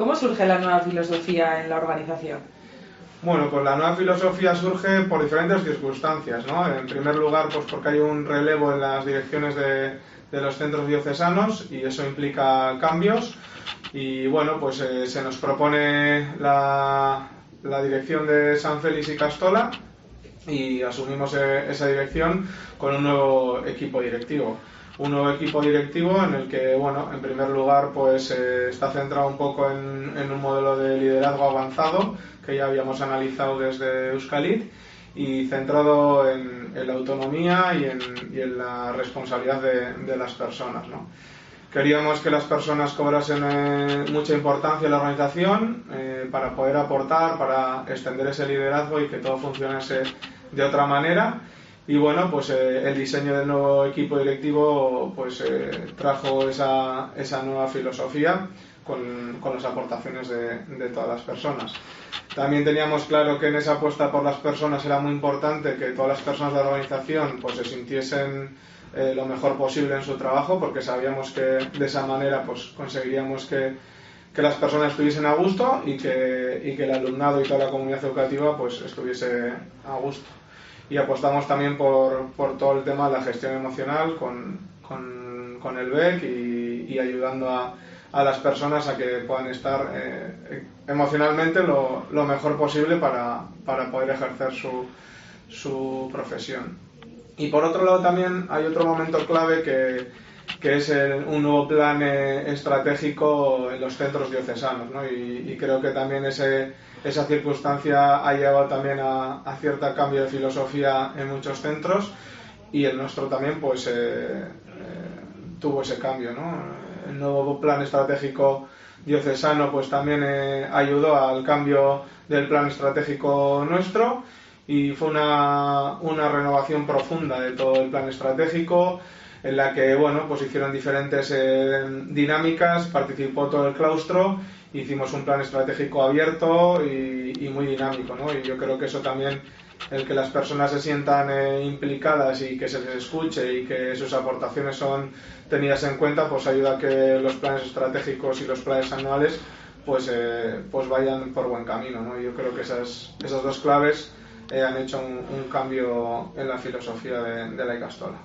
¿Cómo surge la nueva filosofía en la organización? Bueno, pues la nueva filosofía surge por diferentes circunstancias, ¿no? En primer lugar, pues porque hay un relevo en las direcciones de los centros diocesanos y eso implica cambios. Y bueno, pues se nos propone la dirección de San Félix y Castola y asumimos esa dirección con un nuevo equipo directivo. Un nuevo equipo directivo en el que, bueno, en primer lugar, pues está centrado un poco en un modelo de liderazgo avanzado que ya habíamos analizado desde Euskalit y centrado en la autonomía y en la responsabilidad de las personas, ¿no? Queríamos que las personas cobrasen mucha importancia en la organización para poder aportar, para extender ese liderazgo y que todo funcionase de otra manera. Y bueno, pues el diseño del nuevo equipo directivo pues trajo esa nueva filosofía con las aportaciones de todas las personas. También teníamos claro que en esa apuesta por las personas era muy importante que todas las personas de la organización pues se sintiesen lo mejor posible en su trabajo, porque sabíamos que de esa manera pues conseguiríamos que las personas estuviesen a gusto y que el alumnado y toda la comunidad educativa pues estuviese a gusto. Y apostamos también por todo el tema de la gestión emocional con el BEC y ayudando a las personas a que puedan estar emocionalmente lo mejor posible para poder ejercer su profesión. Y por otro lado también hay otro momento clave que es un nuevo plan estratégico en los centros diocesanos, ¿no? Y creo que también esa circunstancia ha llevado también a cierto cambio de filosofía en muchos centros y el nuestro también pues tuvo ese cambio, ¿no? El nuevo plan estratégico diocesano pues también ayudó al cambio del plan estratégico nuestro y fue una renovación profunda de todo el plan estratégico en la que bueno pues hicieron diferentes dinámicas, participó todo el claustro, hicimos un plan estratégico abierto y muy dinámico, ¿no? Y yo creo que eso también, el que las personas se sientan implicadas y que se les escuche y que sus aportaciones son tenidas en cuenta, pues ayuda a que los planes estratégicos y los planes anuales pues vayan por buen camino, ¿no? Y yo creo que esas dos claves han hecho un cambio en la filosofía de la Ikastola.